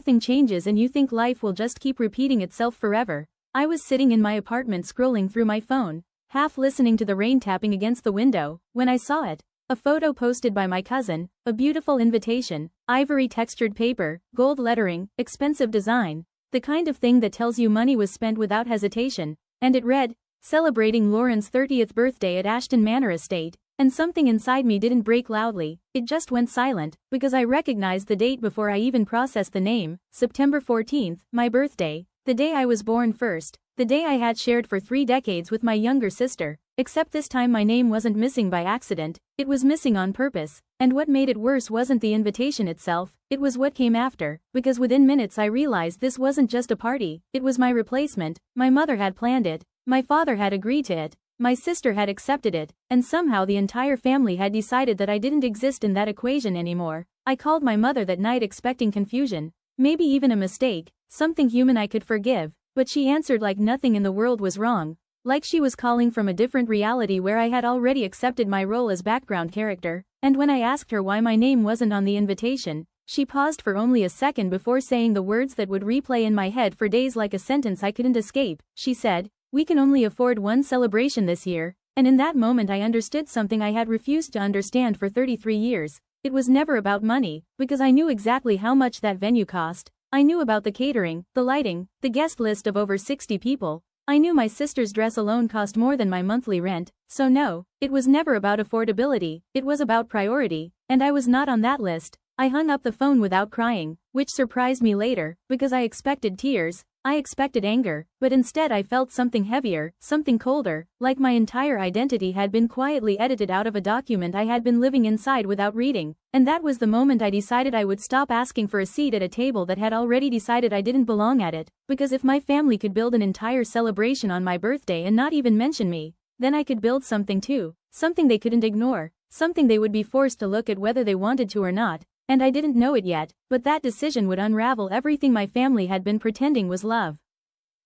Nothing changes and you think life will just keep repeating itself forever. I was sitting in my apartment scrolling through my phone, half listening to the rain tapping against the window, when I saw it. A photo posted by my cousin, a beautiful invitation, ivory textured paper, gold lettering, expensive design, the kind of thing that tells you money was spent without hesitation, and it read, "Celebrating Lauren's 30th birthday at Ashton Manor Estate," and something inside me didn't break loudly, it just went silent, because I recognized the date before I even processed the name, September 14th, my birthday, the day I was born first, the day I had shared for 3 decades with my younger sister, except this time my name wasn't missing by accident, it was missing on purpose, and what made it worse wasn't the invitation itself, it was what came after, because within minutes I realized this wasn't just a party, it was my replacement, my mother had planned it, my father had agreed to it, my sister had accepted it, and somehow the entire family had decided that I didn't exist in that equation anymore. I called my mother that night expecting confusion, maybe even a mistake, something human I could forgive, but she answered like nothing in the world was wrong, like she was calling from a different reality where I had already accepted my role as background character, and when I asked her why my name wasn't on the invitation, she paused for only a second before saying the words that would replay in my head for days like a sentence I couldn't escape. She said, "We can only afford one celebration this year," and in that moment I understood something I had refused to understand for 33 years. It was never about money, because I knew exactly how much that venue cost. I knew about the catering, the lighting, the guest list of over 60 people. I knew my sister's dress alone cost more than my monthly rent, so no, it was never about affordability, it was about priority, and I was not on that list. I hung up the phone without crying, which surprised me later, because I expected tears, I expected anger, but instead I felt something heavier, something colder, like my entire identity had been quietly edited out of a document I had been living inside without reading, and that was the moment I decided I would stop asking for a seat at a table that had already decided I didn't belong at it, because if my family could build an entire celebration on my birthday and not even mention me, then I could build something too, something they couldn't ignore, something they would be forced to look at whether they wanted to or not. And I didn't know it yet, but that decision would unravel everything my family had been pretending was love.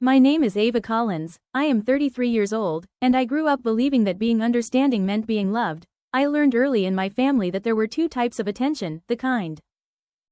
My name is Ava Collins, I am 33 years old, and I grew up believing that being understanding meant being loved. I learned early in my family that there were 2 types of attention, the kind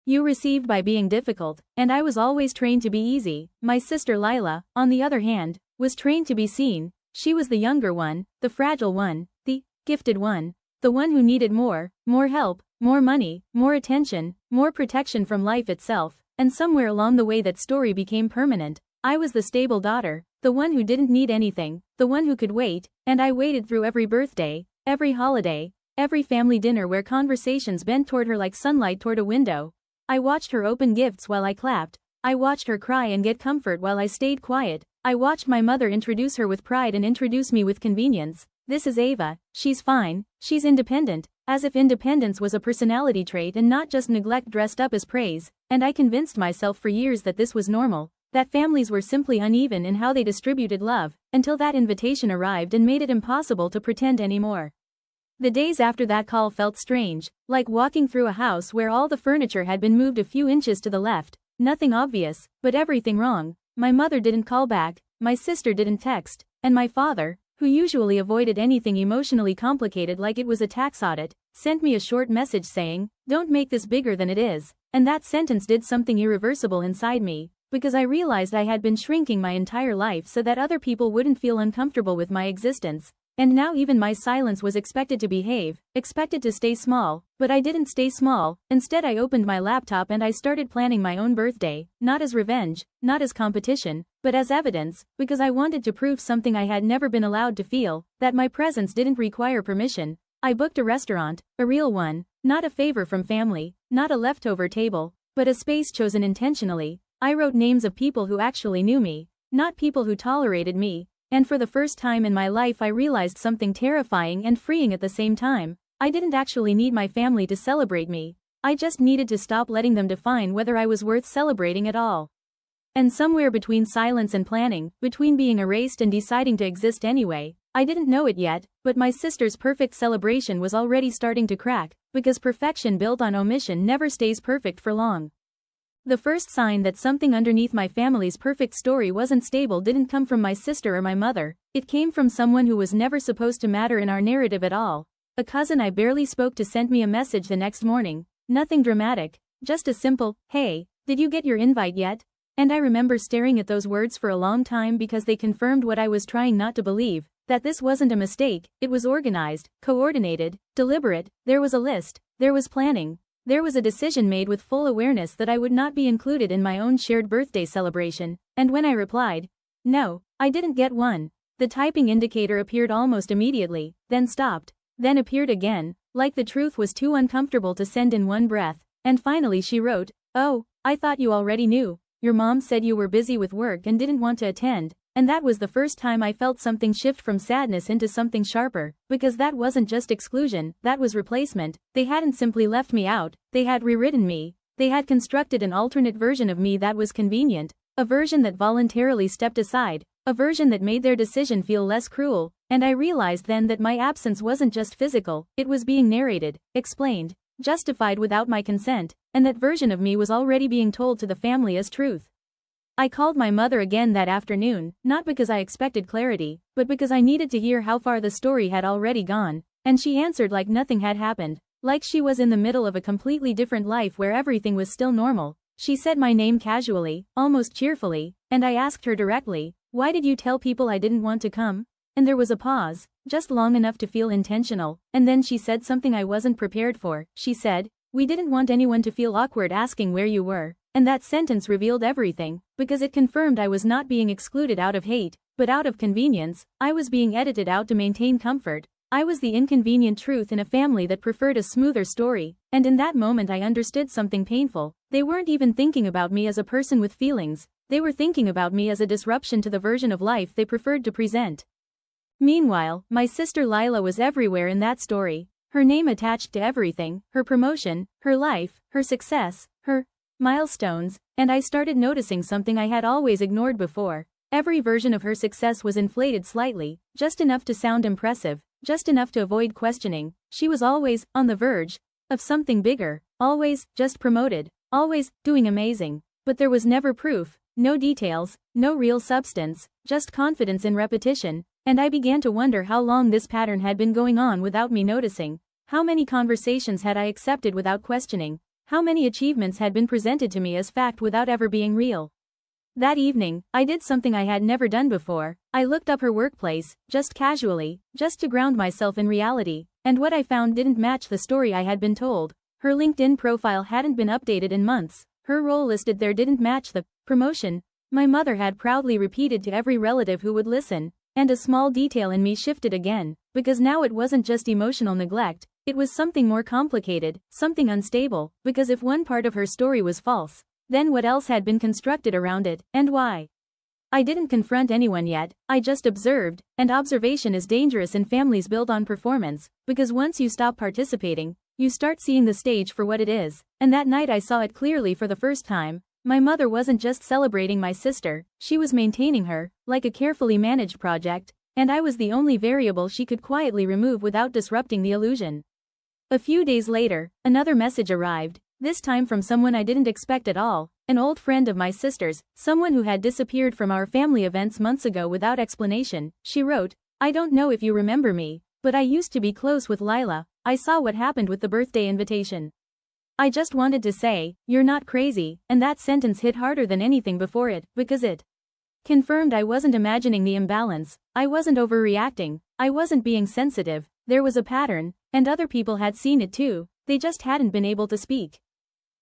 you received by being difficult, and I was always trained to be easy. My sister Lila, on the other hand, was trained to be seen. She was the younger one, the fragile one, the gifted one, the one who needed more help, more money, more attention, more protection from life itself, and somewhere along the way that story became permanent. I was the stable daughter, the one who didn't need anything, the one who could wait, and I waited through every birthday, every holiday, every family dinner where conversations bent toward her like sunlight toward a window. I watched her open gifts while I clapped, I watched her cry and get comfort while I stayed quiet, I watched my mother introduce her with pride and introduce me with convenience. "This is Ava, she's fine, she's independent," as if independence was a personality trait and not just neglect dressed up as praise, and I convinced myself for years that this was normal, that families were simply uneven in how they distributed love, until that invitation arrived and made it impossible to pretend anymore. The days after that call felt strange, like walking through a house where all the furniture had been moved a few inches to the left, nothing obvious, but everything wrong. My mother didn't call back, my sister didn't text, and my father, who usually avoided anything emotionally complicated like it was a tax audit, sent me a short message saying, "Don't make this bigger than it is," and that sentence did something irreversible inside me, because I realized I had been shrinking my entire life so that other people wouldn't feel uncomfortable with my existence, and now even my silence was expected to behave, expected to stay small, but I didn't stay small. Instead I opened my laptop and I started planning my own birthday, not as revenge, not as competition, but as evidence, because I wanted to prove something I had never been allowed to feel, that my presence didn't require permission. I booked a restaurant, a real one, not a favor from family, not a leftover table, but a space chosen intentionally. I wrote names of people who actually knew me, not people who tolerated me, and for the first time in my life I realized something terrifying and freeing at the same time. I didn't actually need my family to celebrate me, I just needed to stop letting them define whether I was worth celebrating at all. And somewhere between silence and planning, between being erased and deciding to exist anyway, I didn't know it yet, but my sister's perfect celebration was already starting to crack, because perfection built on omission never stays perfect for long. The first sign that something underneath my family's perfect story wasn't stable didn't come from my sister or my mother, it came from someone who was never supposed to matter in our narrative at all. A cousin I barely spoke to sent me a message the next morning, nothing dramatic, just a simple, "Hey, Did you get your invite yet? And I remember staring at those words for a long time because they confirmed what I was trying not to believe, that this wasn't a mistake, it was organized, coordinated, deliberate, there was a list, there was planning. There was a decision made with full awareness that I would not be included in my own shared birthday celebration, and when I replied, no, I didn't get one, the typing indicator appeared almost immediately, then stopped, then appeared again, like the truth was too uncomfortable to send in one breath, and finally she wrote, oh, I thought you already knew, your mom said you were busy with work and didn't want to attend. And that was the first time I felt something shift from sadness into something sharper, because that wasn't just exclusion, that was replacement. They hadn't simply left me out, they had rewritten me. They had constructed an alternate version of me that was convenient, a version that voluntarily stepped aside, a version that made their decision feel less cruel, and I realized then that my absence wasn't just physical, it was being narrated, explained, justified without my consent, and that version of me was already being told to the family as truth. I called my mother again that afternoon, not because I expected clarity, but because I needed to hear how far the story had already gone, and she answered like nothing had happened, like she was in the middle of a completely different life where everything was still normal. She said my name casually, almost cheerfully, and I asked her directly, why did you tell people I didn't want to come? And there was a pause, just long enough to feel intentional, and then she said something I wasn't prepared for. She said, we didn't want anyone to feel awkward asking where you were. And that sentence revealed everything, because it confirmed I was not being excluded out of hate, but out of convenience. I was being edited out to maintain comfort. I was the inconvenient truth in a family that preferred a smoother story, and in that moment I understood something painful. They weren't even thinking about me as a person with feelings, they were thinking about me as a disruption to the version of life they preferred to present. Meanwhile, my sister Lila was everywhere in that story, her name attached to everything, her promotion, her life, her success, her milestones, and I started noticing something I had always ignored before. Every version of her success was inflated slightly, just enough to sound impressive, just enough to avoid questioning. She was always on the verge of something bigger, always just promoted, always doing amazing. But there was never proof, no details, no real substance, just confidence in repetition, and I began to wonder how long this pattern had been going on without me noticing. How many conversations had I accepted without questioning? How many achievements had been presented to me as fact without ever being real? That evening, I did something I had never done before. I looked up her workplace, just casually, just to ground myself in reality, and what I found didn't match the story I had been told. Her LinkedIn profile hadn't been updated in months, her role listed there didn't match the promotion my mother had proudly repeated to every relative who would listen, and a small detail in me shifted again, because now it wasn't just emotional neglect. It was something more complicated, something unstable, because if one part of her story was false, then what else had been constructed around it, and why? I didn't confront anyone yet, I just observed, and observation is dangerous in families built on performance, because once you stop participating, you start seeing the stage for what it is, and that night I saw it clearly for the first time. My mother wasn't just celebrating my sister, she was maintaining her, like a carefully managed project, and I was the only variable she could quietly remove without disrupting the illusion. A few days later, another message arrived, this time from someone I didn't expect at all, an old friend of my sister's, someone who had disappeared from our family events months ago without explanation. She wrote, I don't know if you remember me, but I used to be close with Lila. I saw what happened with the birthday invitation. I just wanted to say, you're not crazy, and that sentence hit harder than anything before it, because it confirmed I wasn't imagining the imbalance, I wasn't overreacting, I wasn't being sensitive, there was a pattern, and other people had seen it too, they just hadn't been able to speak.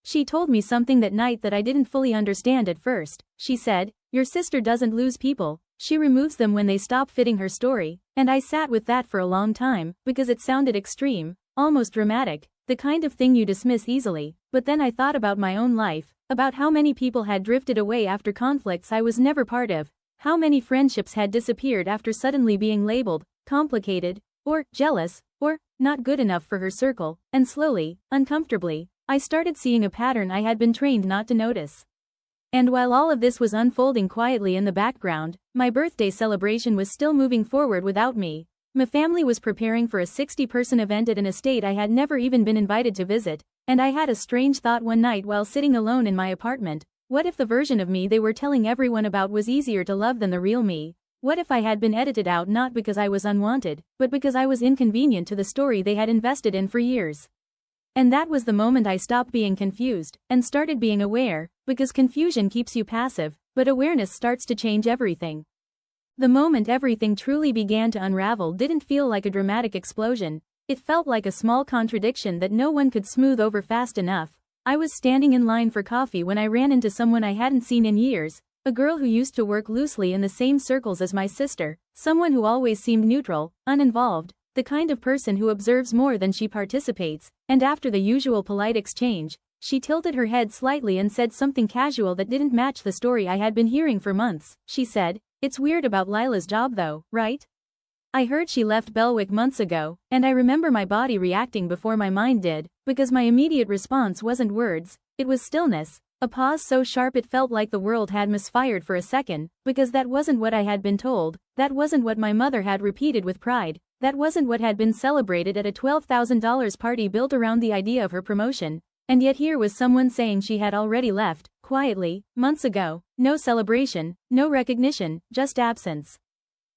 She told me something that night that I didn't fully understand at first. She said, your sister doesn't lose people, she removes them when they stop fitting her story, and I sat with that for a long time, because it sounded extreme, almost dramatic, the kind of thing you dismiss easily. But then I thought about my own life, about how many people had drifted away after conflicts I was never part of, how many friendships had disappeared after suddenly being labeled complicated, or jealous, or not good enough for her circle, and slowly, uncomfortably, I started seeing a pattern I had been trained not to notice. And while all of this was unfolding quietly in the background, my birthday celebration was still moving forward without me. My family was preparing for a 60-person event at an estate I had never even been invited to visit, and I had a strange thought one night while sitting alone in my apartment. What if the version of me they were telling everyone about was easier to love than the real me? What if I had been edited out not because I was unwanted, but because I was inconvenient to the story they had invested in for years? And that was the moment I stopped being confused and started being aware, because confusion keeps you passive, but awareness starts to change everything. The moment everything truly began to unravel didn't feel like a dramatic explosion, it felt like a small contradiction that no one could smooth over fast enough. I was standing in line for coffee when I ran into someone I hadn't seen in years, a girl who used to work loosely in the same circles as my sister, someone who always seemed neutral, uninvolved, the kind of person who observes more than she participates, and after the usual polite exchange, she tilted her head slightly and said something casual that didn't match the story I had been hearing for months. She said, "It's weird about Lila's job though, right? I heard she left Belwick months ago, and I remember my body reacting before my mind did, because my immediate response wasn't words, it was stillness, a pause so sharp it felt like the world had misfired for a second, because that wasn't what I had been told, that wasn't what my mother had repeated with pride, that wasn't what had been celebrated at a $12,000 party built around the idea of her promotion, and yet here was someone saying she had already left, quietly, months ago, no celebration, no recognition, just absence.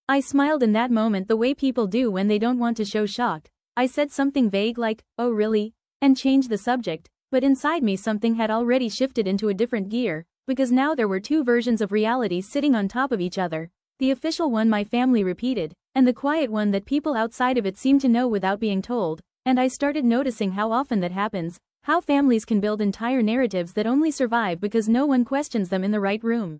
I smiled in that moment the way people do when they don't want to show shock. I said something vague like, "Oh really?" and changed the subject, but inside me something had already shifted into a different gear, because now there were two versions of reality sitting on top of each other, the official one my family repeated, and the quiet one that people outside of it seemed to know without being told, and I started noticing how often that happens, how families can build entire narratives that only survive because no one questions them in the right room.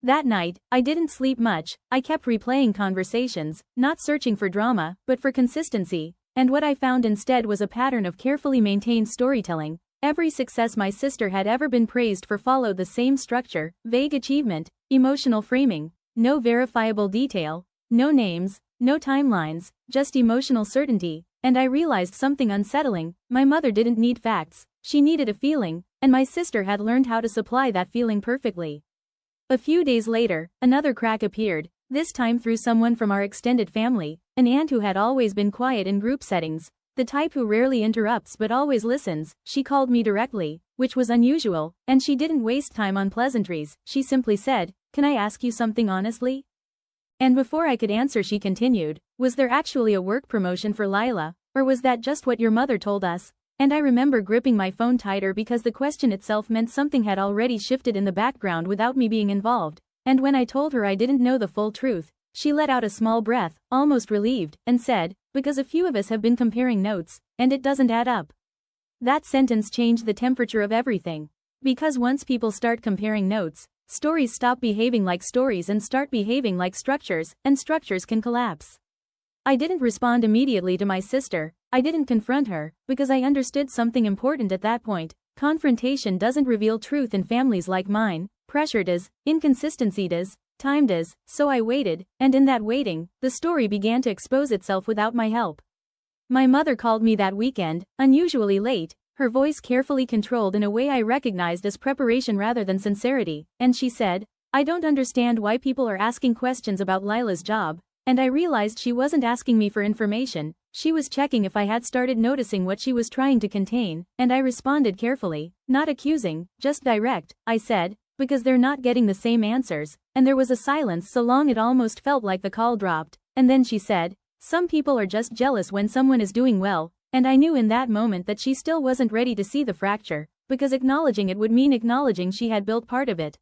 That night, I didn't sleep much, I kept replaying conversations, not searching for drama, but for consistency, and what I found instead was a pattern of carefully maintained storytelling. Every success my sister had ever been praised for followed the same structure, vague achievement, emotional framing, no verifiable detail, no names, no timelines, just emotional certainty, and I realized something unsettling. My mother didn't need facts, she needed a feeling, and my sister had learned how to supply that feeling perfectly. A few days later, another crack appeared, this time through someone from our extended family, an aunt who had always been quiet in group settings, the type who rarely interrupts but always listens. She called me directly, which was unusual, and she didn't waste time on pleasantries, she simply said, "Can I ask you something honestly?" And before I could answer she continued, "Was there actually a work promotion for Lila, or was that just what your mother told us?" And I remember gripping my phone tighter because the question itself meant something had already shifted in the background without me being involved, and when I told her I didn't know the full truth, she let out a small breath, almost relieved, and said, "Because a few of us have been comparing notes, and it doesn't add up." That sentence changed the temperature of everything. Because once people start comparing notes, stories stop behaving like stories and start behaving like structures, and structures can collapse. I didn't respond immediately to my sister, I didn't confront her, because I understood something important at that point. Confrontation doesn't reveal truth in families like mine, pressure does, inconsistency does, time does, so I waited, and in that waiting, the story began to expose itself without my help. My mother called me that weekend, unusually late, her voice carefully controlled in a way I recognized as preparation rather than sincerity, and she said, "I don't understand why people are asking questions about Lila's job," and I realized she wasn't asking me for information, she was checking if I had started noticing what she was trying to contain, and I responded carefully, not accusing, just direct. I said, "Because they're not getting the same answers," and there was a silence so long it almost felt like the call dropped, and then she said, "Some people are just jealous when someone is doing well," and I knew in that moment that she still wasn't ready to see the fracture, because acknowledging it would mean acknowledging she had built part of it.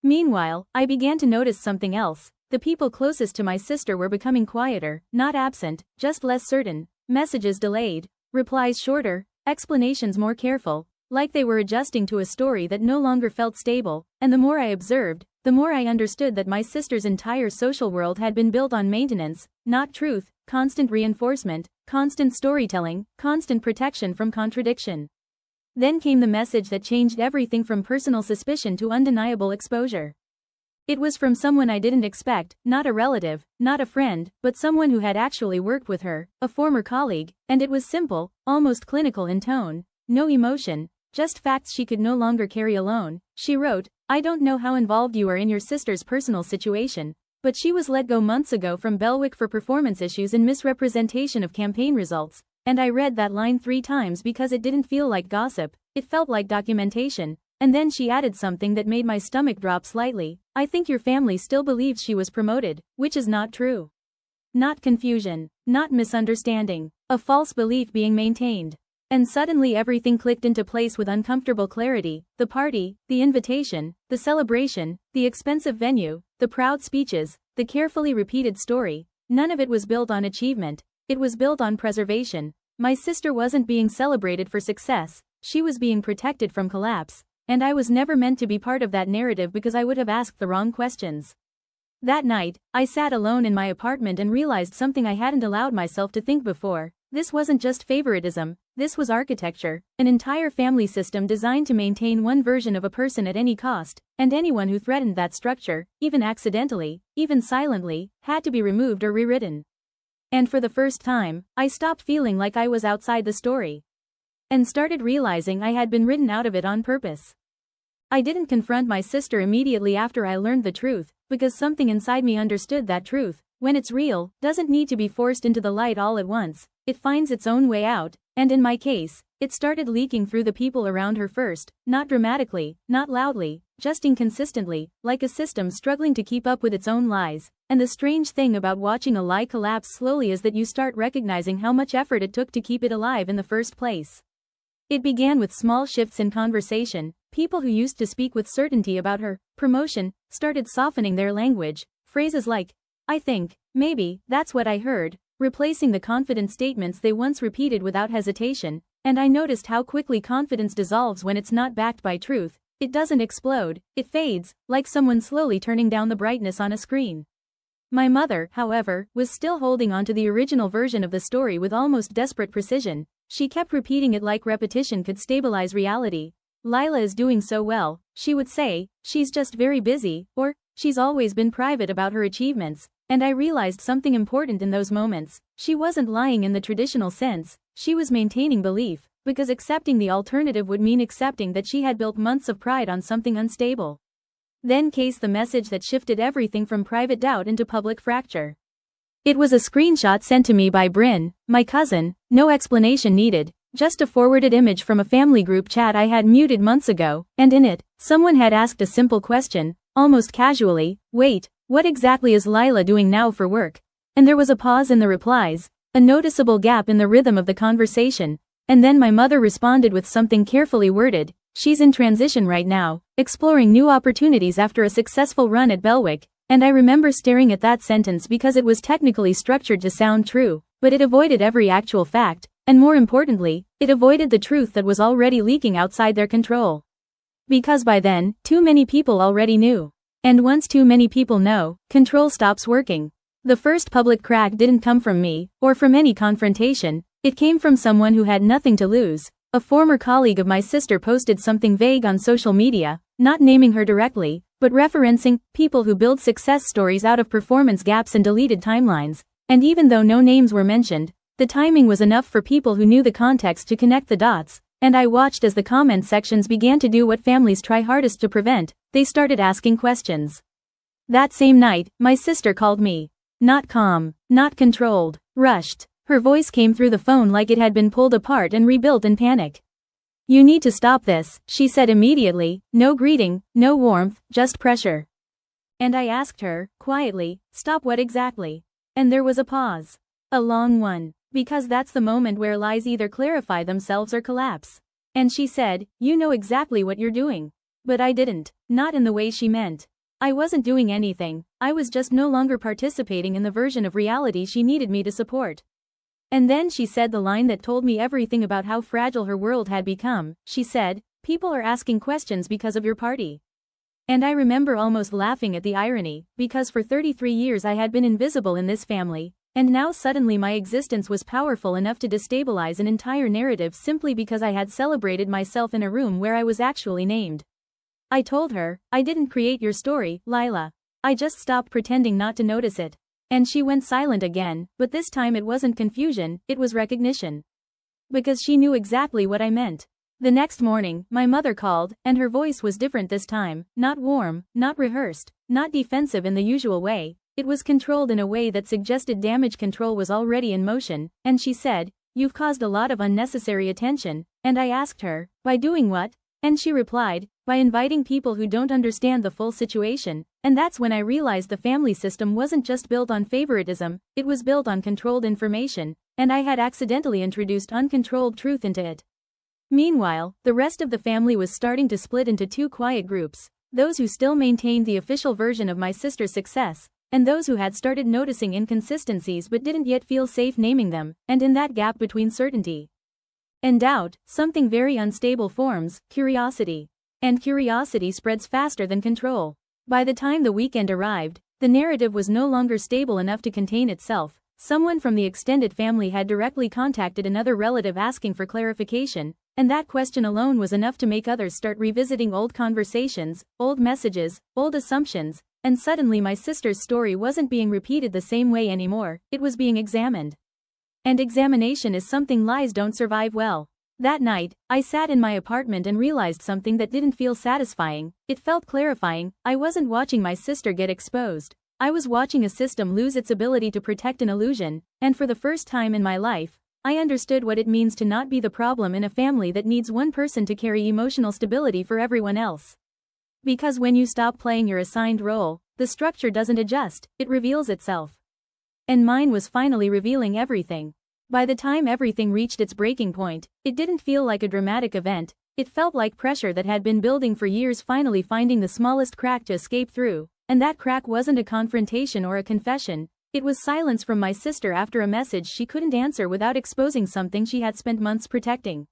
Meanwhile, I began to notice something else. The people closest to my sister were becoming quieter, not absent, just less certain, messages delayed, replies shorter, explanations more careful, like they were adjusting to a story that no longer felt stable, and the more I observed, the more I understood that my sister's entire social world had been built on maintenance, not truth, constant reinforcement, constant storytelling, constant protection from contradiction. Then came the message that changed everything from personal suspicion to undeniable exposure. It was from someone I didn't expect, not a relative, not a friend, but someone who had actually worked with her, a former colleague, and it was simple, almost clinical in tone, no emotion, just facts she could no longer carry alone. She wrote, "I don't know how involved you are in your sister's personal situation, but she was let go months ago from Belwick for performance issues and misrepresentation of campaign results," and I read that line 3 times because it didn't feel like gossip, it felt like documentation. And then she added something that made my stomach drop slightly, "I think your family still believes she was promoted," which is not true. Not confusion, not misunderstanding, a false belief being maintained. And suddenly everything clicked into place with uncomfortable clarity: the party, the invitation, the celebration, the expensive venue, the proud speeches, the carefully repeated story. None of it was built on achievement, it was built on preservation. My sister wasn't being celebrated for success, she was being protected from collapse. And I was never meant to be part of that narrative because I would have asked the wrong questions. That night, I sat alone in my apartment and realized something I hadn't allowed myself to think before. This wasn't just favoritism, this was architecture, an entire family system designed to maintain one version of a person at any cost, and anyone who threatened that structure, even accidentally, even silently, had to be removed or rewritten. And for the first time, I stopped feeling like I was outside the story. And started realizing I had been written out of it on purpose. I didn't confront my sister immediately after I learned the truth, because something inside me understood that truth, when it's real, doesn't need to be forced into the light all at once. It finds its own way out, and in my case, it started leaking through the people around her first, not dramatically, not loudly, just inconsistently, like a system struggling to keep up with its own lies. And the strange thing about watching a lie collapse slowly is that you start recognizing how much effort it took to keep it alive in the first place. It began with small shifts in conversation. People who used to speak with certainty about her promotion started softening their language. Phrases like, "I think, maybe, that's what I heard," replacing the confident statements they once repeated without hesitation. And I noticed how quickly confidence dissolves when it's not backed by truth. It doesn't explode, it fades, like someone slowly turning down the brightness on a screen. My mother, however, was still holding on to the original version of the story with almost desperate precision. She kept repeating it like repetition could stabilize reality. "Lila is doing so well," she would say, "she's just very busy," or, "she's always been private about her achievements." And I realized something important in those moments. She wasn't lying in the traditional sense, she was maintaining belief, because accepting the alternative would mean accepting that she had built months of pride on something unstable. Then came the message that shifted everything from private doubt into public fracture. It was a screenshot sent to me by Bryn, my cousin, no explanation needed, just a forwarded image from a family group chat I had muted months ago, and in it, someone had asked a simple question, almost casually, "Wait, what exactly is Lila doing now for work?" And there was a pause in the replies, a noticeable gap in the rhythm of the conversation, and then my mother responded with something carefully worded, "She's in transition right now, exploring new opportunities after a successful run at Belwick." And I remember staring at that sentence because it was technically structured to sound true, but it avoided every actual fact, and more importantly, it avoided the truth that was already leaking outside their control. Because by then, too many people already knew. And once too many people know, control stops working. The first public crack didn't come from me, or from any confrontation, it came from someone who had nothing to lose. A former colleague of my sister posted something vague on social media, not naming her directly, but referencing people who build success stories out of performance gaps and deleted timelines. And even though no names were mentioned, the timing was enough for people who knew the context to connect the dots. And I watched as the comment sections began to do what families try hardest to prevent: they started asking questions. That same night, my sister called me. Not calm, not controlled, rushed. Her voice came through the phone like it had been pulled apart and rebuilt in panic. "You need to stop this," she said immediately, no greeting, no warmth, just pressure. And I asked her, quietly, "Stop what exactly?" And there was a pause. A long one. Because that's the moment where lies either clarify themselves or collapse. And she said, "You know exactly what you're doing." But I didn't, not in the way she meant. I wasn't doing anything, I was just no longer participating in the version of reality she needed me to support. And then she said the line that told me everything about how fragile her world had become. She said, "People are asking questions because of your party." And I remember almost laughing at the irony, because for 33 years I had been invisible in this family, and now suddenly my existence was powerful enough to destabilize an entire narrative simply because I had celebrated myself in a room where I was actually named. I told her, "I didn't create your story, Lila. I just stopped pretending not to notice it." And she went silent again, but this time it wasn't confusion, it was recognition. Because she knew exactly what I meant. The next morning, my mother called, and her voice was different this time, not warm, not rehearsed, not defensive in the usual way. It was controlled in a way that suggested damage control was already in motion, and she said, "You've caused a lot of unnecessary attention." And I asked her, "By doing what?" And she replied, "By inviting people who don't understand the full situation." And that's when I realized the family system wasn't just built on favoritism, it was built on controlled information. and I had accidentally introduced uncontrolled truth into it. Meanwhile, the rest of the family was starting to split into two quiet groups, those who still maintained the official version of my sister's success, and those who had started noticing inconsistencies but didn't yet feel safe naming them, and in that gap between certainty and doubt, something very unstable forms: curiosity. And curiosity spreads faster than control. By the time the weekend arrived, the narrative was no longer stable enough to contain itself. Someone from the extended family had directly contacted another relative asking for clarification, and that question alone was enough to make others start revisiting old conversations, old messages, old assumptions, and suddenly my sister's story wasn't being repeated the same way anymore, it was being examined. And examination is something lies don't survive well. That night, I sat in my apartment and realized something that didn't feel satisfying. It felt clarifying. I wasn't watching my sister get exposed. I was watching a system lose its ability to protect an illusion, and for the first time in my life, I understood what it means to not be the problem in a family that needs one person to carry emotional stability for everyone else. Because when you stop playing your assigned role, the structure doesn't adjust, it reveals itself. And mine was finally revealing everything. By the time everything reached its breaking point, it didn't feel like a dramatic event, it felt like pressure that had been building for years finally finding the smallest crack to escape through, and that crack wasn't a confrontation or a confession, it was silence from my sister after a message she couldn't answer without exposing something she had spent months protecting.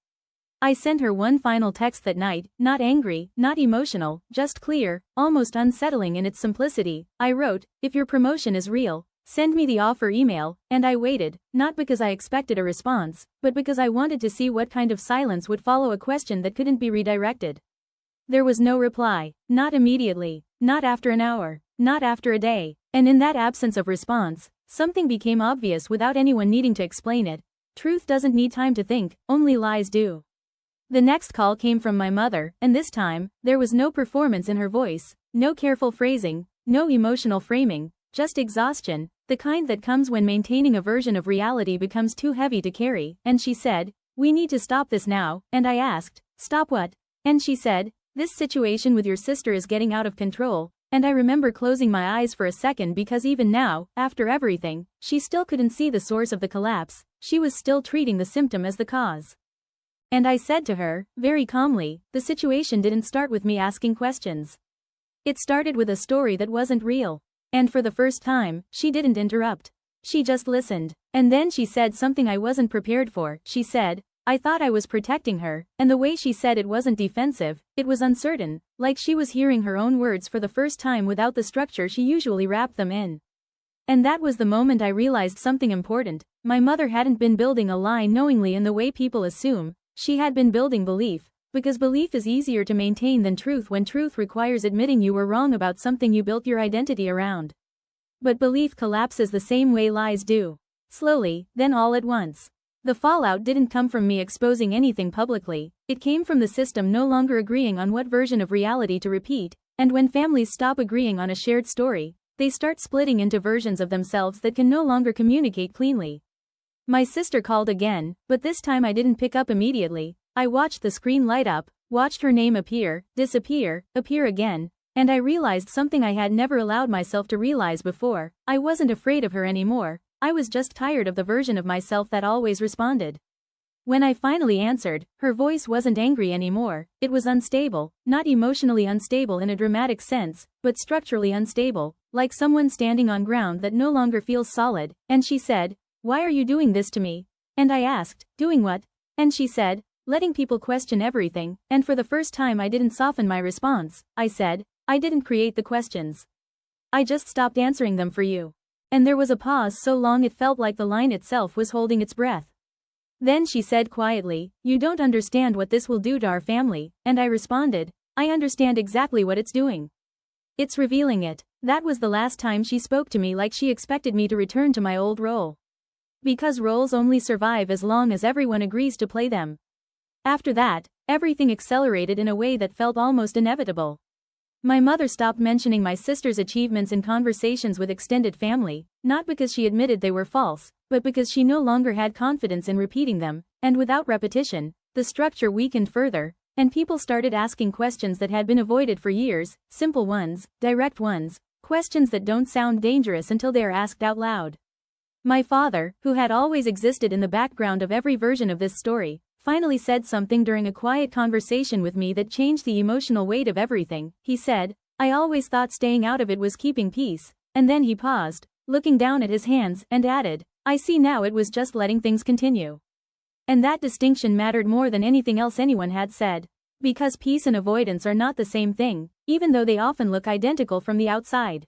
I sent her one final text that night, not angry, not emotional, just clear, almost unsettling in its simplicity. I wrote, "If your promotion is real, send me the offer email," and I waited, not because I expected a response, but because I wanted to see what kind of silence would follow a question that couldn't be redirected. There was no reply, not immediately, not after an hour, not after a day, and in that absence of response, something became obvious without anyone needing to explain it. Truth doesn't need time to think, only lies do. The next call came from my mother, and this time, there was no performance in her voice, no careful phrasing, no emotional framing, just exhaustion, the kind that comes when maintaining a version of reality becomes too heavy to carry, and she said, "We need to stop this now," and I asked, "Stop what?" And she said, "This situation with your sister is getting out of control," and I remember closing my eyes for a second because even now, after everything, she still couldn't see the source of the collapse, she was still treating the symptom as the cause. And I said to her, very calmly, "The situation didn't start with me asking questions. It started with a story that wasn't real." And for the first time, she didn't interrupt. She just listened. And then she said something I wasn't prepared for. She said, "I thought I was protecting her," and the way she said it wasn't defensive, it was uncertain, like she was hearing her own words for the first time without the structure she usually wrapped them in. And that was the moment I realized something important. My mother hadn't been building a lie knowingly in the way people assume, she had been building belief, because belief is easier to maintain than truth when truth requires admitting you were wrong about something you built your identity around. But belief collapses the same way lies do. Slowly, then all at once. The fallout didn't come from me exposing anything publicly, it came from the system no longer agreeing on what version of reality to repeat, and when families stop agreeing on a shared story, they start splitting into versions of themselves that can no longer communicate cleanly. My sister called again, but this time I didn't pick up immediately. I watched the screen light up, watched her name appear, disappear, appear again, and I realized something I had never allowed myself to realize before. I wasn't afraid of her anymore, I was just tired of the version of myself that always responded. When I finally answered, her voice wasn't angry anymore, it was unstable, not emotionally unstable in a dramatic sense, but structurally unstable, like someone standing on ground that no longer feels solid, and she said, "Why are you doing this to me?" And I asked, "Doing what?" And she said, "Letting people question everything," and for the first time I didn't soften my response. I said, "I didn't create the questions. I just stopped answering them for you." And there was a pause so long it felt like the line itself was holding its breath. Then she said quietly, "You don't understand what this will do to our family," and I responded, "I understand exactly what it's doing. It's revealing it." That was the last time she spoke to me like she expected me to return to my old role. Because roles only survive as long as everyone agrees to play them. After that, everything accelerated in a way that felt almost inevitable. My mother stopped mentioning my sister's achievements in conversations with extended family, not because she admitted they were false, but because she no longer had confidence in repeating them, and without repetition, the structure weakened further, and people started asking questions that had been avoided for years, simple ones, direct ones, questions that don't sound dangerous until they are asked out loud. My father, who had always existed in the background of every version of this story, finally said something during a quiet conversation with me that changed the emotional weight of everything. He said, "I always thought staying out of it was keeping peace," and then he paused, looking down at his hands, and added, "I see now it was just letting things continue." And that distinction mattered more than anything else anyone had said. Because peace and avoidance are not the same thing, even though they often look identical from the outside.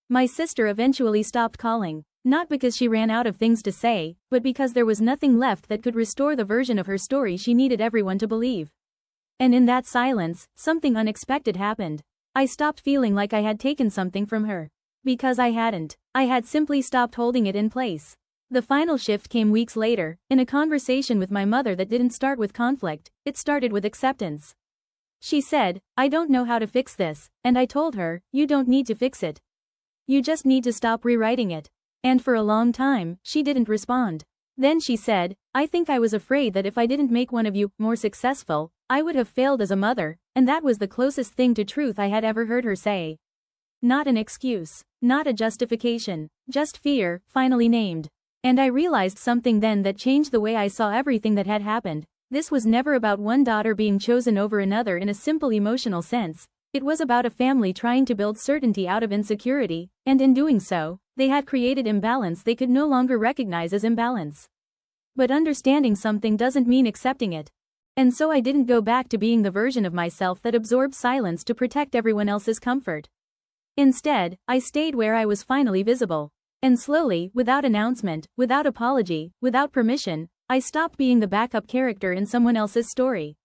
My sister eventually stopped calling, not because she ran out of things to say, but because there was nothing left that could restore the version of her story she needed everyone to believe. And in that silence, something unexpected happened. I stopped feeling like I had taken something from her. Because I hadn't. I had simply stopped holding it in place. The final shift came weeks later, in a conversation with my mother that didn't start with conflict, it started with acceptance. She said, "I don't know how to fix this," and I told her, "You don't need to fix it. You just need to stop rewriting it." And for a long time, she didn't respond. Then she said, "I think I was afraid that if I didn't make one of you more successful, I would have failed as a mother," and that was the closest thing to truth I had ever heard her say. Not an excuse, not a justification, just fear, finally named. And I realized something then that changed the way I saw everything that had happened. This was never about one daughter being chosen over another in a simple emotional sense. It was about a family trying to build certainty out of insecurity, and in doing so, they had created imbalance they could no longer recognize as imbalance. But understanding something doesn't mean accepting it. And so I didn't go back to being the version of myself that absorbed silence to protect everyone else's comfort. Instead, I stayed where I was finally visible. And slowly, without announcement, without apology, without permission, I stopped being the backup character in someone else's story.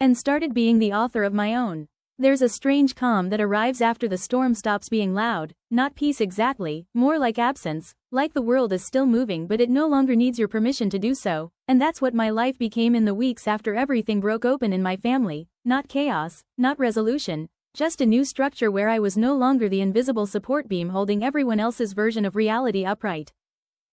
And started being the author of my own. There's a strange calm that arrives after the storm stops being loud, not peace exactly, more like absence, like the world is still moving but it no longer needs your permission to do so, and that's what my life became in the weeks after everything broke open in my family, not chaos, not resolution. Just a new structure where I was no longer the invisible support beam holding everyone else's version of reality upright.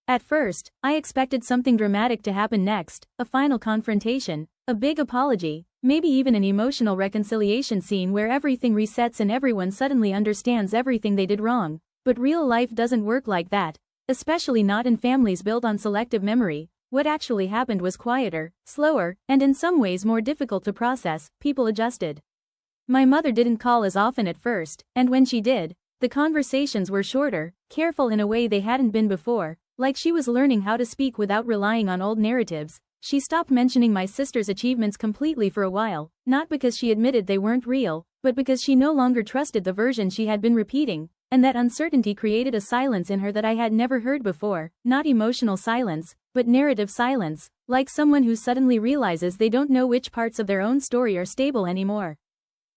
At first, I expected something dramatic to happen next, a final confrontation, a big apology, maybe even an emotional reconciliation scene where everything resets and everyone suddenly understands everything they did wrong. But real life doesn't work like that, especially not in families built on selective memory. What actually happened was quieter, slower, and in some ways more difficult to process. People adjusted. My mother didn't call as often at first, and when she did, the conversations were shorter, careful in a way they hadn't been before, like she was learning how to speak without relying on old narratives. She stopped mentioning my sister's achievements completely for a while, not because she admitted they weren't real, but because she no longer trusted the version she had been repeating, and that uncertainty created a silence in her that I had never heard before, not emotional silence, but narrative silence, like someone who suddenly realizes they don't know which parts of their own story are stable anymore.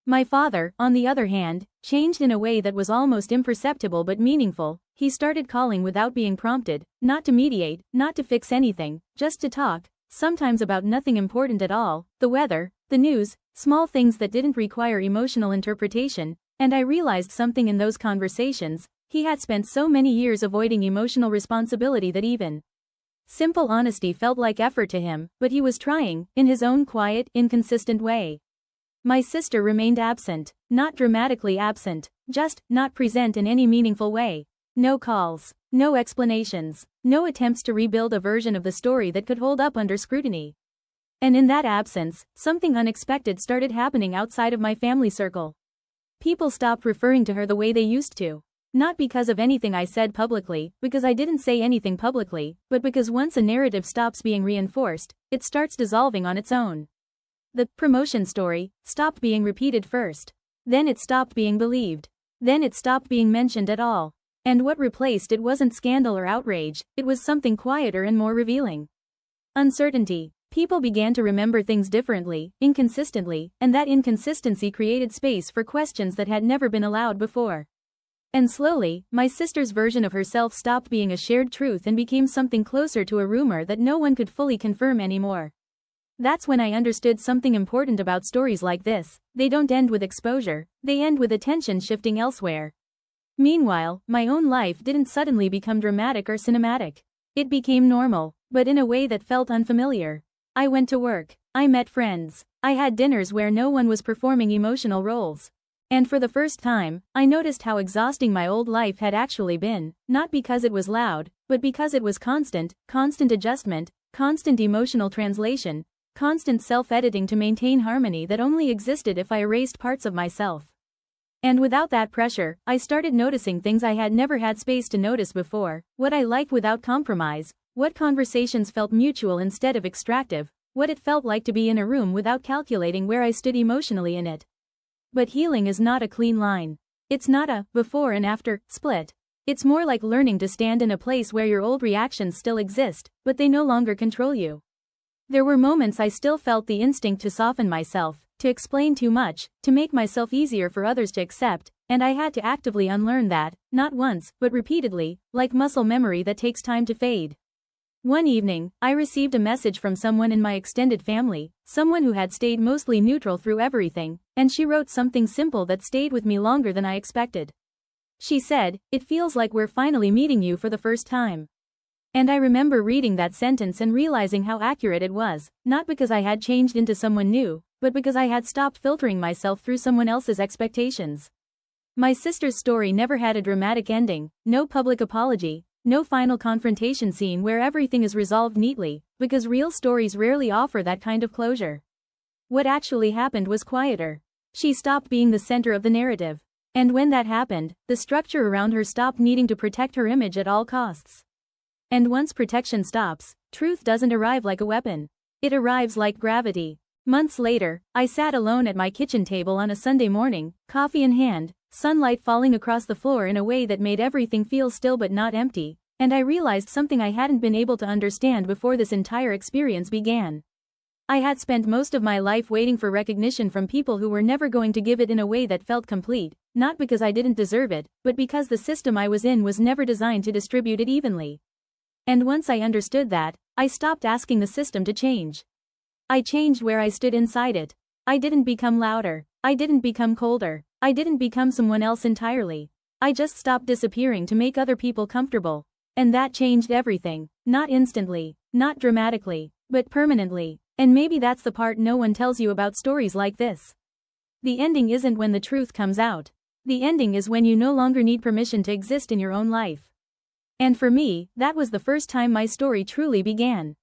My father, on the other hand, changed in a way that was almost imperceptible but meaningful. He started calling without being prompted, not to mediate, not to fix anything, just to talk, sometimes about nothing important at all, the weather, the news, small things that didn't require emotional interpretation, and I realized something in those conversations. He had spent so many years avoiding emotional responsibility that even simple honesty felt like effort to him, but he was trying, in his own quiet, inconsistent way. My sister remained absent, not dramatically absent, just not present in any meaningful way. No calls, no explanations, no attempts to rebuild a version of the story that could hold up under scrutiny. And in that absence, something unexpected started happening outside of my family circle. People stopped referring to her the way they used to. Not because of anything I said publicly, because I didn't say anything publicly, but because once a narrative stops being reinforced, it starts dissolving on its own. The promotion story stopped being repeated first. Then it stopped being believed. Then it stopped being mentioned at all. And what replaced it wasn't scandal or outrage, it was something quieter and more revealing. Uncertainty. People began to remember things differently, inconsistently, and that inconsistency created space for questions that had never been allowed before. And slowly, my sister's version of herself stopped being a shared truth and became something closer to a rumor that no one could fully confirm anymore. That's when I understood something important about stories like this. They don't end with exposure, they end with attention shifting elsewhere. Meanwhile, my own life didn't suddenly become dramatic or cinematic. It became normal, but in a way that felt unfamiliar. I went to work, I met friends, I had dinners where no one was performing emotional roles. And for the first time, I noticed how exhausting my old life had actually been, not because it was loud, but because it was constant adjustment, constant emotional translation, constant self-editing to maintain harmony that only existed if I erased parts of myself. And without that pressure, I started noticing things I had never had space to notice before: what I liked without compromise, what conversations felt mutual instead of extractive, what it felt like to be in a room without calculating where I stood emotionally in it. But healing is not a clean line. It's not a before and after split. It's more like learning to stand in a place where your old reactions still exist, but they no longer control you. There were moments I still felt the instinct to soften myself, to explain too much, to make myself easier for others to accept, and I had to actively unlearn that, not once, but repeatedly, like muscle memory that takes time to fade. One evening, I received a message from someone in my extended family, someone who had stayed mostly neutral through everything, and she wrote something simple that stayed with me longer than I expected. She said, "It feels like we're finally meeting you for the first time." And I remember reading that sentence and realizing how accurate it was, not because I had changed into someone new, but because I had stopped filtering myself through someone else's expectations. My sister's story never had a dramatic ending, no public apology, no final confrontation scene where everything is resolved neatly, because real stories rarely offer that kind of closure. What actually happened was quieter. She stopped being the center of the narrative. And when that happened, the structure around her stopped needing to protect her image at all costs. And once protection stops, truth doesn't arrive like a weapon. It arrives like gravity. Months later, I sat alone at my kitchen table on a Sunday morning, coffee in hand, sunlight falling across the floor in a way that made everything feel still but not empty, and I realized something I hadn't been able to understand before this entire experience began. I had spent most of my life waiting for recognition from people who were never going to give it in a way that felt complete, not because I didn't deserve it, but because the system I was in was never designed to distribute it evenly. And once I understood that, I stopped asking the system to change. I changed where I stood inside it. I didn't become louder. I didn't become colder. I didn't become someone else entirely. I just stopped disappearing to make other people comfortable. And that changed everything. Not instantly, not dramatically, but permanently. And maybe that's the part no one tells you about stories like this. The ending isn't when the truth comes out. The ending is when you no longer need permission to exist in your own life. And for me, that was the first time my story truly began.